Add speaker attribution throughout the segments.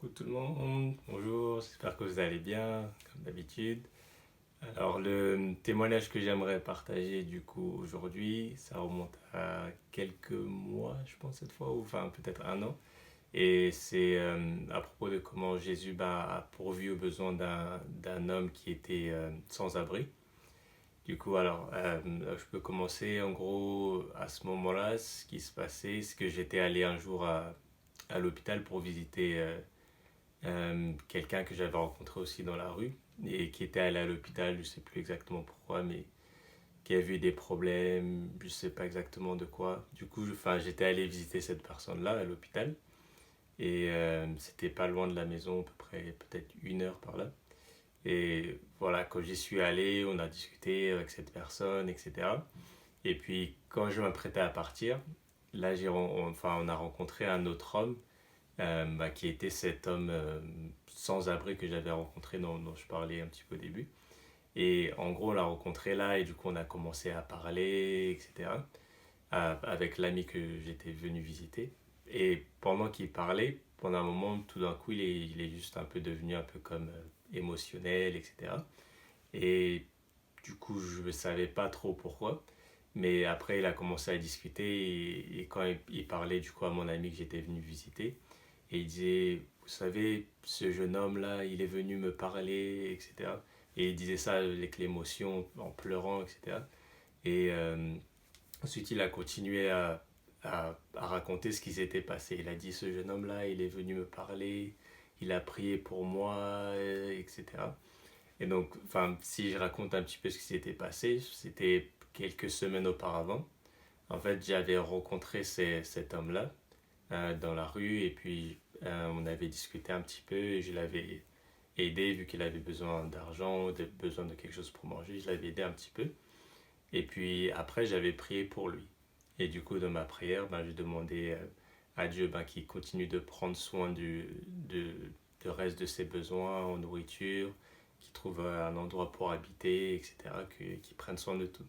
Speaker 1: Coucou tout le monde, bonjour, j'espère que vous allez bien, comme d'habitude. Alors le témoignage que j'aimerais partager du coup aujourd'hui, ça remonte à quelques mois, je pense cette fois, ou enfin peut-être un an. Et c'est à propos de comment Jésus a pourvu aux besoins d'un homme qui était sans abri. Du coup, je peux commencer en gros à ce moment-là, ce qui se passait, c'est que j'étais allé un jour à l'hôpital pour visiter quelqu'un que j'avais rencontré aussi dans la rue et qui était allé à l'hôpital, je sais plus exactement pourquoi, mais qui avait eu des problèmes, je sais pas exactement de quoi. Du coup, j'étais allé visiter cette personne-là à l'hôpital et c'était pas loin de la maison, à peu près peut-être 1 heure par là. Et voilà, quand j'y suis allé, on a discuté avec cette personne, etc. Et puis quand je m'apprêtais à partir, là on a rencontré un autre homme qui était cet homme sans abri que j'avais rencontré dont je parlais un petit peu au début. Et en gros, on l'a rencontré là et du coup, on a commencé à parler, etc. Avec l'ami que j'étais venu visiter. Et pendant qu'il parlait, pendant un moment, tout d'un coup, il est juste un peu devenu un peu comme émotionnel, etc. Et du coup, je ne savais pas trop pourquoi. Mais après, il a commencé à discuter et quand il parlait du coup à mon ami que j'étais venu visiter, et il disait, vous savez, ce jeune homme-là, il est venu me parler, etc. Et il disait ça avec l'émotion, en pleurant, etc. Et ensuite, il a continué à raconter ce qui s'était passé. Il a dit, ce jeune homme-là, il est venu me parler, il a prié pour moi, etc. Et donc, enfin, si je raconte un petit peu ce qui s'était passé, c'était quelques semaines auparavant. En fait, j'avais rencontré cet homme-là dans la rue et puis on avait discuté un petit peu et je l'avais aidé vu qu'il avait besoin d'argent, besoin de quelque chose pour manger, je l'avais aidé un petit peu. Et puis après, j'avais prié pour lui. Et du coup, dans ma prière, je demandais à Dieu qu'il continue de prendre soin de reste de ses besoins en nourriture, qu'il trouve un endroit pour habiter, etc., qu'il prenne soin de tout.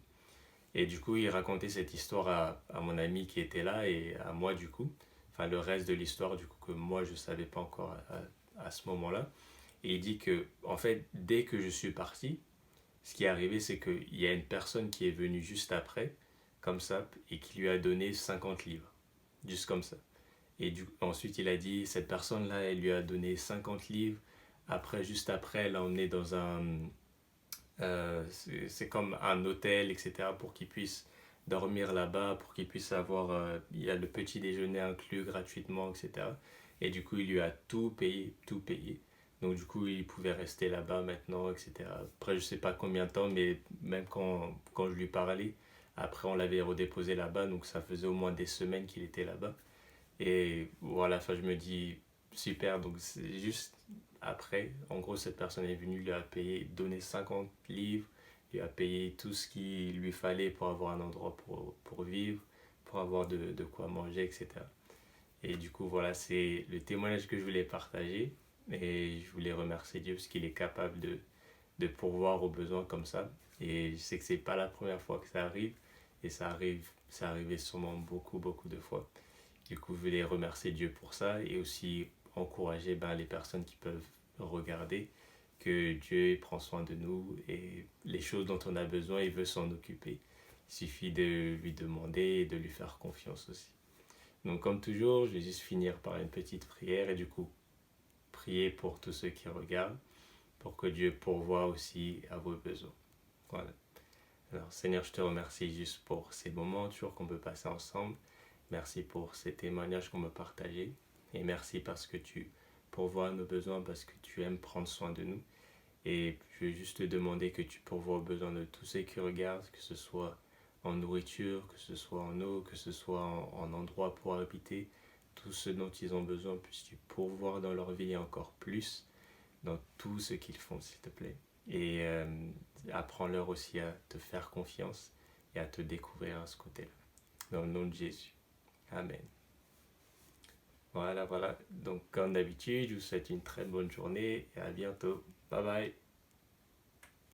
Speaker 1: Et du coup, il racontait cette histoire à mon ami qui était là et à moi, du coup. Enfin, le reste de l'histoire, du coup, que moi, je ne savais pas encore à ce moment-là. Et il dit que, en fait, dès que je suis parti, ce qui est arrivé, c'est qu'il y a une personne qui est venue juste après, comme ça, et qui lui a donné 50 livres. Juste comme ça. Et ensuite, il a dit, cette personne-là, elle lui a donné 50 livres. Après, juste après, elle l'a emmené dans c'est comme un hôtel, etc., pour qu'il puisse dormir là-bas, pour qu'il puisse avoir, il y a le petit déjeuner inclus gratuitement, etc. Et du coup, il lui a tout payé, tout payé. Donc du coup, il pouvait rester là-bas maintenant, etc. Après, je sais pas combien de temps, mais même quand je lui parlais, après on l'avait redéposé là-bas, donc ça faisait au moins des semaines qu'il était là-bas. Et voilà, enfin, je me dis, super, donc c'est juste après, en gros, cette personne est venue, lui a payé, donné 50 livres, lui a payé tout ce qu'il lui fallait pour avoir un endroit pour vivre, pour avoir de quoi manger, etc. Et du coup, voilà, c'est le témoignage que je voulais partager. Et je voulais remercier Dieu parce qu'il est capable de pourvoir aux besoins comme ça. Et je sais que c'est pas la première fois que ça arrive. Et ça arrivait sûrement beaucoup, beaucoup de fois. Du coup, je voulais remercier Dieu pour ça et aussi encourager les personnes qui peuvent regarder que Dieu prend soin de nous et les choses dont on a besoin, il veut s'en occuper. Il suffit de lui demander et de lui faire confiance aussi. Donc comme toujours, je vais juste finir par une petite prière et du coup prier pour tous ceux qui regardent, pour que Dieu pourvoie aussi à vos besoins. Voilà. Alors Seigneur, je te remercie juste pour ces moments toujours qu'on peut passer ensemble. Merci pour ces témoignages qu'on m'a partagés. Et merci parce que tu pourvois à nos besoins, parce que tu aimes prendre soin de nous. Et je veux juste te demander que tu pourvois aux besoins de tous ceux qui regardent, que ce soit en nourriture, que ce soit en eau, que ce soit en endroit pour habiter. Tout ce dont ils ont besoin, puisses-tu pourvoir dans leur vie et encore plus dans tout ce qu'ils font, s'il te plaît. Et apprends-leur aussi à te faire confiance et à te découvrir à ce côté-là. Dans le nom de Jésus. Amen. Voilà, voilà. Donc, comme d'habitude, je vous souhaite une très bonne journée et à bientôt. Bye bye.